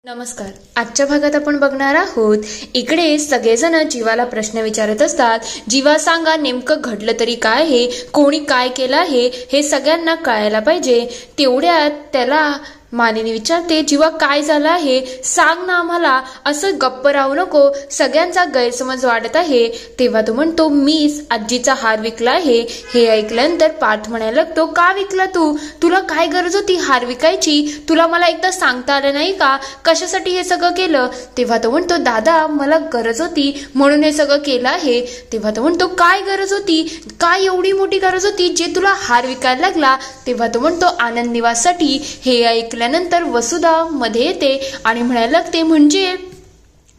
नमस्कार. आजच्या भागात आपण बघणार आहोत. इकडे सगळेजण जीवाला प्रश्न विचारत असतात. जीवा सांगा नेमकं घडलं तरी काय आहे, कोणी काय केलं आहे हे सगळ्यांना कळायला पाहिजे. तेवढ्यात त्याला मानिनी विचारते, जीवा काय झालं आहे सांग ना आम्हाला, असं गप्प राहू नको, सगळ्यांचा गैरसमज वाढत आहे. तेव्हा तो म्हणतो मीच आजीचा हार विकला आहे. हे ऐकल्यानंतर पार्थ म्हणायला लागतो, का विकला तू? तुला काय गरज होती हार विकायची? तुला मला एकदा सांगता आलं नाही का कशासाठी हे सगळं केलं? तेव्हा तो म्हणतो, दादा मला गरज होती म्हणून हे सगळं केलं आहे. तेव्हा तो म्हणतो, काय गरज होती? काय एवढी मोठी गरज होती जे तुला हार विकायला लागला? तेव्हा तो म्हणतो, आनंद निवाससाठी. हे ऐकल्यानंतर वसुधा मध्ये येते आणि म्हणायला लागते, म्हणजे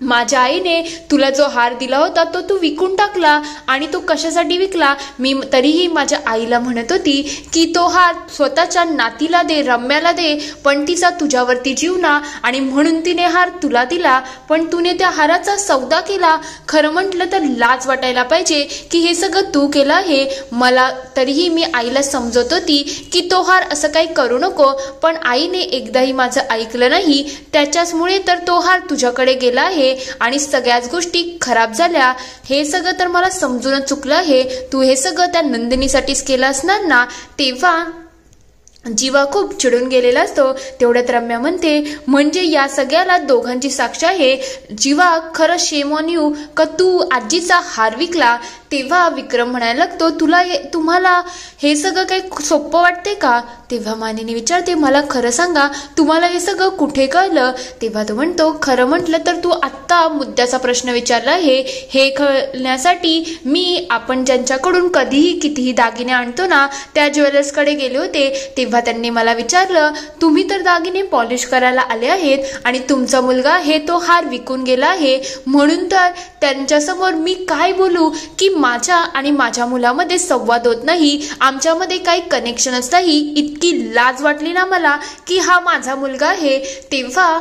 माझ्या आईने तुला जो हार दिला होता तो तू विकून टाकला. आणि तो कशासाठी विकला? मी तरीही माझ्या आईला म्हणत होती की तो हार स्वतःच्या नातीला दे, रम्याला दे, पण तिचा तुझ्यावरती जीव ना, आणि म्हणून तिने हार तुला दिला, पण तूने त्या हाराचा सौदा केला. खरं म्हटलं तर लाज वाटायला पाहिजे की हे सगळं तू केलं आहे. मला तरीही मी आईला समजत होती की तो हार असं काही करू नको, पण आईने एकदाही माझं ऐकलं नाही, त्याच्याचमुळे तर तो हार तुझ्याकडे गेला आहे आणि सगळ्याच गोष्टी खराब झाल्या. हे सगळं तर मला समजूनच चुकलं आहे. तू हे सगळं त्या नंदिनीसाठीच केलं असणार ना. तेव्हा जीवा खूप चिडून गेलेला असतो. तेवढ्यात रम्या म्हणते, म्हणजे या सगळ्याला दोघांची साक्ष आहे. जीवा खरं शेम ऑन यू का तू आजीचा हार विकला. तेव्हा विक्रम म्हणायला लागतो, तुम्हाला हे सगळं काही सोपं वाटते का? तेव्हा मानिनी विचारते, मला खरं सांगा तुम्हाला हे सगळं कुठे कळलं? तेव्हा तो म्हणतो, खरं म्हटलं तर तू आत्ता मुद्द्याचा प्रश्न विचारला आहे. हे कळण्यासाठी मी आपण ज्यांच्याकडून कधीही कितीही दागिने आणतो ना त्या ज्वेलर्सकडे गेले होते. तेव्हा त्यांनी मला विचारलं, तुम्ही तर दागिने पॉलिश करायला आले आहेत आणि तुमचा मुलगा हे तो हार विकून गेला आहे. म्हणून तर त्यांच्यासमोर मी काय बोलू की माझ्या आणि माझ्या मुलामध्ये संवाद होत नाही, आमच्यामध्ये काही कनेक्शनच नाही. इतकी लाज वाटली ना मला की हा माझा मुलगा आहे. तेव्हा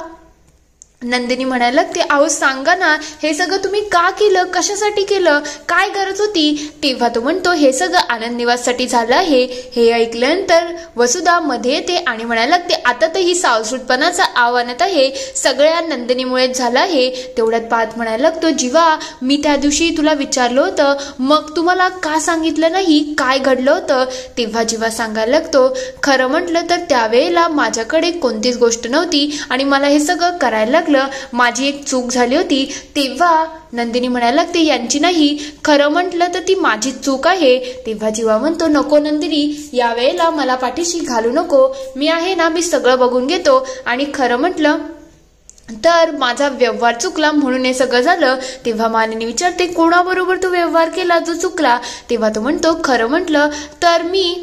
नंदिनी म्हणायला लागते, अहो सांगा ना हे सगळं तुम्ही का केलं, कशासाठी केलं, काय गरज होती? तेव्हा तो म्हणतो, हे सगळं आनंद निवाससाठी झालं आहे. हे ऐकल्यानंतर वसुधा मध्ये येते आणि म्हणायला लागते, आता तर ही सावसूटपणाचा आव्हानात आहे, सगळ्या नंदिनीमुळेच झालं आहे. तेवढ्यात पार्थ म्हणायला लागतो, जीवा मी त्या दिवशी तुला विचारलं होतं, मग तुम्हाला का सांगितलं नाही, काय घडलं होतं? तेव्हा जीवा सांगायला लागतो, खरं म्हटलं तर त्यावेळेला माझ्याकडे कोणतीच गोष्ट नव्हती आणि मला हे सगळं करायला लागलं, माझी एक चूक झाली होती. तेव्हा नंदिनी म्हणायला लागते, यांची नाही, खरं म्हटलं तर ती माझी चूक आहे. तेव्हा जीवा म्हणतो, नको नंदिनी यावेळेला मला पाठीशी घालू नको, मी आहे ना, मी सगळं बघून घेतो. आणि खरं म्हटलं तर माझा व्यवहार चुकला म्हणून हे सगळं झालं. तेव्हा मानिनी विचारते, कोणाबरोबर तू व्यवहार केला जो चुकला? तेव्हा तो म्हणतो, खरं म्हटलं तर मी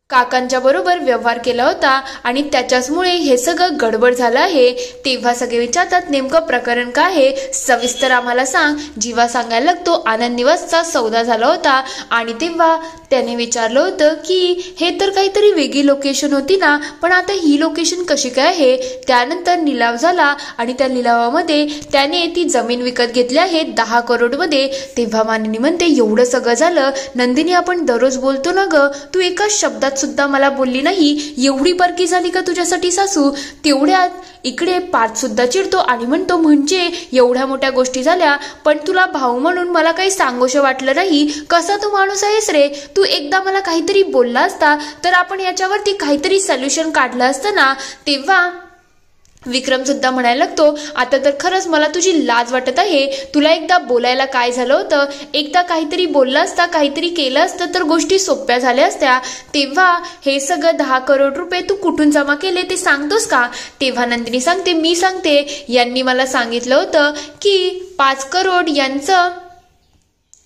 काकांच्या बरोबर व्यवहार केला होता आणि त्याच्याचमुळे हे सगळं गडबड झालं आहे. तेव्हा सगळे विचारतात, नेमकं प्रकरण काय आहे, सविस्तर आम्हाला सांग. जीवा सांगायला लागतो, आनंद निवासचा सौदा झाला होता आणि तेव्हा त्याने विचारलं होतं की हे तर काहीतरी वेगळी लोकेशन होती ना, पण आता ही लोकेशन कशी काय आहे? त्यानंतर निलाव झाला आणि त्या निलावामध्ये त्याने ती जमीन विकत घेतली आहे 10 करोड मध्ये. तेव्हा मानिनी म्हणते, एवढं सगळं झालं नंदिनी, आपण दररोज बोलतो ना ग, तू एका शब्दात सुद्धा मला बोलली नाही, एवढी परकी झाली का तुझ्यासाठी सासू? तेवढ्यात इकडे पार्थ सुद्धा चिडतो आणि म्हणतो, म्हणजे एवढ्या मोठ्या गोष्टी झाल्या पण तुला भाऊ म्हणून मला काही सांगोशं वाटलं नाही? कसा तू माणूस आहेस रे? तू एकदा मला काहीतरी बोलला असता तर आपण याच्यावरती काहीतरी सोल्युशन काढलं असतं ना. तेव्हा विक्रम सुद्धा म्हणायला लागतो, आता तर खरंच मला तुझी लाज वाटत आहे. तुला एकदा बोलायला काय झालं होतं, एकदा काहीतरी बोललं असता, काहीतरी केलं असतं तर गोष्टी सोप्या झाल्या असत्या. तेव्हा हे सगळं 10 करोड रुपये तू कुठून जमा केले ते सांगतोस का? तेव्हा नंदिनी सांगते, मी सांगते, यांनी मला सांगितलं होतं की 5 करोड यांचं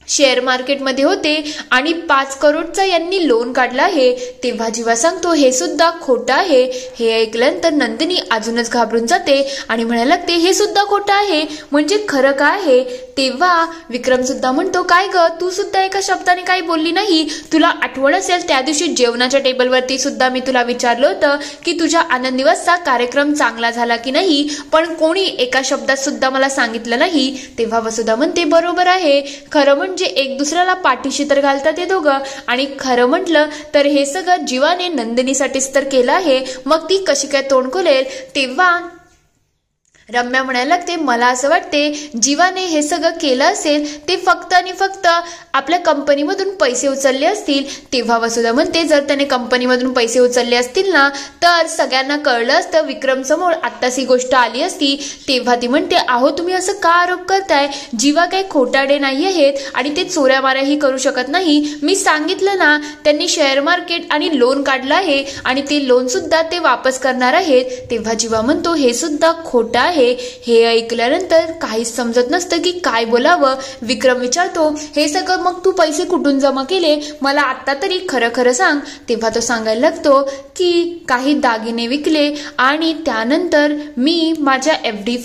शेअर मार्केटमध्ये होते आणि 5 करोडचा यांनी लोन काढला आहे. तेव्हा जीवा सांगतो, हे सुद्धा खोटं आहे. हे ऐकल्यानंतर नंदिनी अजूनच घाबरून जाते आणि म्हणायला लागते, हे सुद्धा खोटं आहे म्हणजे खरं काय आहे? तेव्हा विक्रम सुद्धा म्हणतो, काय ग तू सुद्धा एका शब्दाने काही बोलली नाही. तुला आठवण असेल त्या दिवशी जेवणाच्या टेबलवरती सुद्धा मी तुला विचारलं होतं की तुझ्या आनंद निवासचा कार्यक्रम चांगला झाला की नाही, पण कोणी एका शब्दात सुद्धा मला सांगितलं नाही. तेव्हा वसुधा म्हणते, बरोबर आहे, खरं म्हणजे एक दुसऱ्याला पाठीशी तर घालतात ते दोघं. आणि खरं म्हटलं तर हे सगळं जीवाने नंदिनीसाठीच तर केलं आहे. मग ती कशी काय तोंड खोलेल? तेव्हा रम्या म्हणायला लागते, मला असं वाटते जीवाने हे सगळं केलं असेल ते फक्त आणि फक्त आपल्या कंपनीमधून पैसे उचलले असतील. तेव्हा वसुधा म्हणते, जर त्याने कंपनीमधून पैसे उचलले असतील ना तर सगळ्यांना कळलं असतं, विक्रम समोर आत्ताच ही गोष्ट आली असती. तेव्हा ती म्हणते, अहो तुम्ही असं का आरोप करताय? जीवा काही खोटाडे नाही आहेत आणि ते चोऱ्या माऱ्याही करू शकत नाही. मी सांगितलं ना, त्यांनी शेअर मार्केट आणि लोन काढलं आहे आणि ते लोन सुद्धा ते वापस करणार आहेत. तेव्हा जीवा म्हणतो, हे सुद्धा खोटं आहे. हे ऐकल्यानंतर काहीच समजत नसतं की काय बोलावं. विक्रम विचारतो, हे सगळं मग तू पैसे कुठून जमा केले? मला आता तरी खरं खरं सांग. तेव्हा तो सांगायला लागतो की काही दागिने विकले आणि त्यानंतर मी माझ्या FD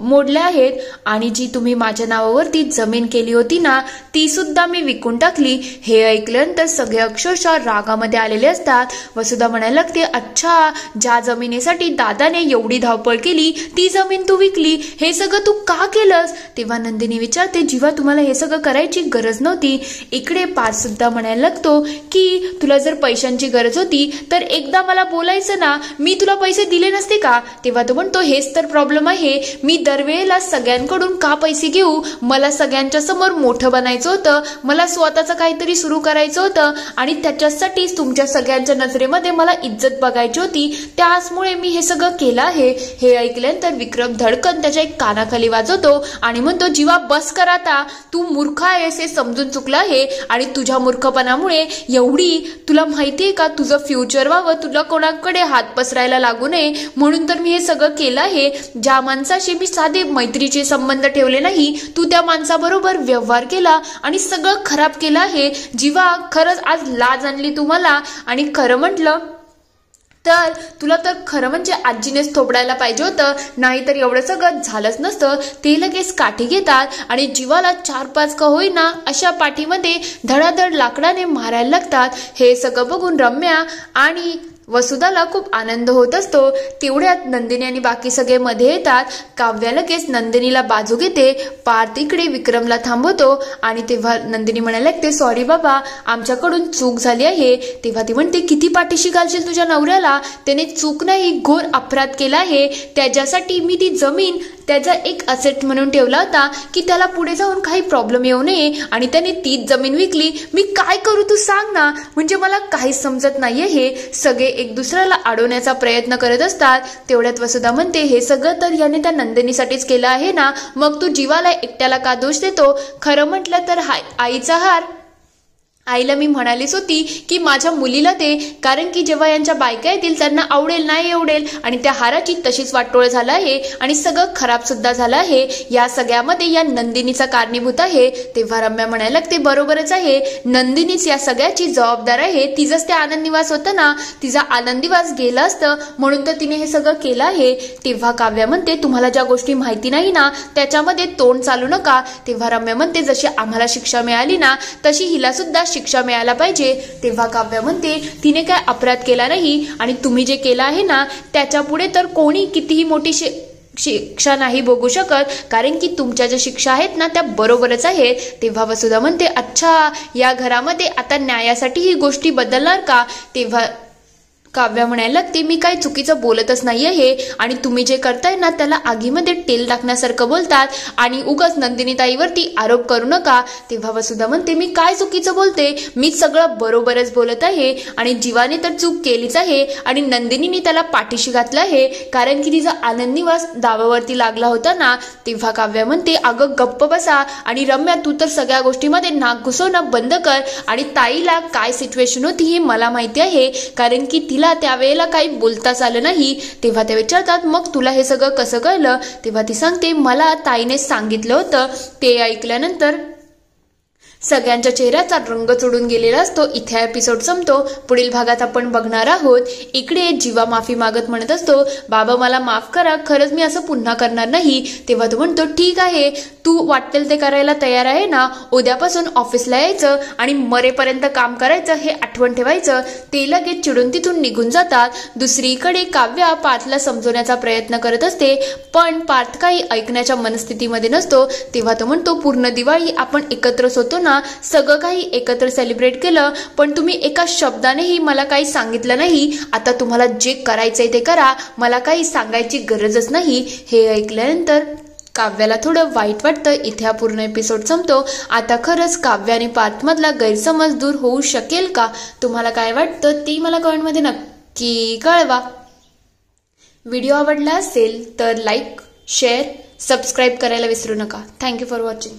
मोडल्या आहेत आणि जी तुम्ही माझ्या नावावरती जमीन केली होती ना ती सुद्धा मी विकून टाकली. हे ऐकल्यानंतर सगळे अक्षरशः रागामध्ये आलेले असतात. वसुधा म्हणायला लागते, अच्छा, ज्या जमिनीसाठी दादाने एवढी धावपळ केली ती जमीन तू विकली, हे सगळं तू का केलंस? तेव्हा नंदिनी विचारते, जीवा तुम्हाला हे सगळं करायची गरज नव्हती. इकडे पार्थ सुद्धा म्हणायला लागतो की तुला जर पैशांची गरज होती तर एकदा मला बोलायचं ना, मी तुला पैसे दिले नसते का? तेव्हा तो म्हणतो, हेच तर प्रॉब्लेम आहे, मी दरवेळेला सगळ्यांकडून का पैसे घेऊ? मला सगळ्यांच्या समोर मोठं बनायचं होतं, मला स्वतःचं काहीतरी सुरू करायचं होतं आणि त्याच्यासाठीच तुमच्या सगळ्यांच्या नजरेमध्ये मला इज्जत बघायची होती, त्याचमुळे मी हे सगळं केलं आहे. हे ऐकल्यानंतर विक्रम धडकन त्याच्या एक कानाखाली वाजवतो आणि म्हणतो, जीवा बस कर आता, तू मूर्ख आहेस हे समजून चुकलं आहे आणि तुझ्या मूर्खपणामुळे एवढी तुला माहितीये का तुझं फ्युचर व्हावं, तुला कोणाकडे हात पसरायला लागू नये म्हणून तर मी हे सगळं केलं आहे. ज्या माणसाशी मी साधे मैत्रीचे संबंध ठेवले नाही तू त्या माणसाबरोबर व्यवहार केला आणि सगळं खराब केलं आहे. जीवा खरंच आज लाज आणली तुम्हाला आणि खरं म्हटलं तर तुला तर खरं म्हणजे आजीनेच थोपडायला पाहिजे होतं, नाहीतर एवढं सगळं झालंच नसतं. ते लगेच काठी घेतात आणि जीवाला 4-5 का होईना अशा पाठीमध्ये धडाधड लाकडाने मारायला लागतात. हे सगळं बघून रम्या आणि वसुधाला खूप आनंद होत असतो. तेवढ्यात नंदिनी आणि बाकी सगळे मध्ये येतात. काव्या लगेच नंदिनीला बाजू घेते. पार्थ इकडे विक्रमला थांबवतो आणि तेव्हा नंदिनी म्हणायला लागते, सॉरी बाबा, आमच्याकडून चूक झाली आहे. तेव्हा ती म्हणते, किती पाठीशी घालशील तुझ्या नवऱ्याला? त्याने चूक नाही, घोर अपराध केला आहे. त्याच्यासाठी मी ती जमीन त्याचा एक असेट म्हणून ठेवला होता की त्याला पुढे जाऊन काही प्रॉब्लेम येऊ नये आणि त्याने तीच जमीन विकली. मी काय करू तू सांग ना? म्हणजे मला काहीच समजत नाहीये. हे सगळे एक दुसऱ्याला अडवण्याचा प्रयत्न करत असतात. तेवढ्यात वसुधा म्हणते, हे सगळं तर याने त्या नंदिनीसाठीच केलं आहे ना, मग तू जीवाला एकट्याला का दोष देतो? खरं म्हटलं तर आईचा हार आईला मी म्हणालीच होती की माझ्या मुलीला दे, कारण की जेव्हा यांच्या बायका येतील त्यांना आवडेल नाही आवडेल आणि त्या हाराची तशीच वाटोळ झालं आहे आणि सगळं खराब सुद्धा झालं आहे. या सगळ्यामध्ये या नंदिनीचा कारणीभूत आहे. तेव्हा रम्या म्हणायला लागते, बरोबरच आहे, नंदिनीच या सगळ्याची जबाबदार आहे. तिचंच ते आनंद निवास होतं ना, तिचा आनंद निवास गेला असतं म्हणून तर तिने हे सगळं केलं आहे. तेव्हा काव्या म्हणते, तुम्हाला ज्या गोष्टी माहिती नाही ना त्याच्यामध्ये तोंड चालू नका. तेव्हा रम्या म्हणते, जशी आम्हाला शिक्षा मिळाली ना तशी हिला सुद्धा शिक्षा मिळायला पाहिजे. तेव्हा काव्या म्हणते, तिने काय अपराध केला नाही आणि तुम्ही जे केलं आहे ना त्याच्या पुढे तर कोणी कितीही मोठी शिक्षा नाही बघू शकत, कारण की तुमच्या ज्या शिक्षा आहेत ना त्या बरोबरच आहेत. तेव्हा वसुधा म्हणते, अच्छा, या घरामध्ये आता न्यायासाठी ही गोष्टी बदलणार का? तेव्हा काव्या म्हणायला लागते, मी काही चुकीचं बोलतच नाही आहे आणि तुम्ही जे करताय ना त्याला आगीमध्ये तेल टाकण्यासारखं बोलतात आणि उगाच नंदिनी ताईवरती आरोप करू नका. तेव्हा वसुधा म्हणते, मी काय चुकीचं बोलते? मी सगळं बरोबरच बोलत आहे आणि जीवाने तर चूक केलीच आहे आणि नंदिनीने त्याला पाठीशी घातलं आहे कारण की तिचा आनंद निवास दावावरती लागला होता ना. तेव्हा काव्या म्हणते, अगं गप्प बसा आणि रम्या तू तर सगळ्या गोष्टीमध्ये नाक घुसवणं बंद कर आणि ताईला काय सिच्युएशन होती हे मला माहिती आहे कारण की त्यावेळेला काही बोलताच आलं नाही. तेव्हा ते विचारतात, मग तुला हे सगळं कसं कळलं? तेव्हा ती सांगते, मला ताईने सांगितलं होतं. ते ऐकल्यानंतर सगळ्यांच्या चेहऱ्याचा रंग चढून गेलेला असतो. इथे एपिसोड संपतो. पुढील भागात आपण बघणार आहोत. इकडे जीवा माफी मागत म्हणत असतो, बाबा मला माफ करा, खरंच मी असं पुन्हा करणार नाही. तेव्हा तो म्हणतो, ठीक आहे, तू वाटेल ते करायला तयार आहे ना? उद्यापासून ऑफिसला यायचं आणि मरेपर्यंत काम करायचं हे आठवण ठेवायचं. ते लगेच चिडून तिथून निघून जातात. दुसरीकडे काव्या पार्थला समजवण्याचा प्रयत्न करत असते पण पार्थ काही ऐकण्याच्या मनस्थितीमध्ये नसतो. तेव्हा तो म्हणतो, पूर्ण दिवाळी आपण एकत्रच होतो ना, असताना सगळं काही एकत्र सेलिब्रेट केलं, पण तुम्ही एका शब्दानेही मला काही सांगितलं नाही. आता तुम्हाला जे करायचंय ते करा, मला काही सांगायची गरजच नाही. हे ऐकल्यानंतर काव्याला थोडं वाईट वाटतं. इथे हा पूर्ण एपिसोड संपतो. आता खरंच काव्य आणि पार्थमधला गैरसमज दूर होऊ शकेल का? तुम्हाला काय वाटतं ती मला कमेंटमध्ये नक्की कळवा. व्हिडिओ आवडला असेल तर लाईक, शेअर, सबस्क्राईब करायला विसरू नका. Thank you for watching.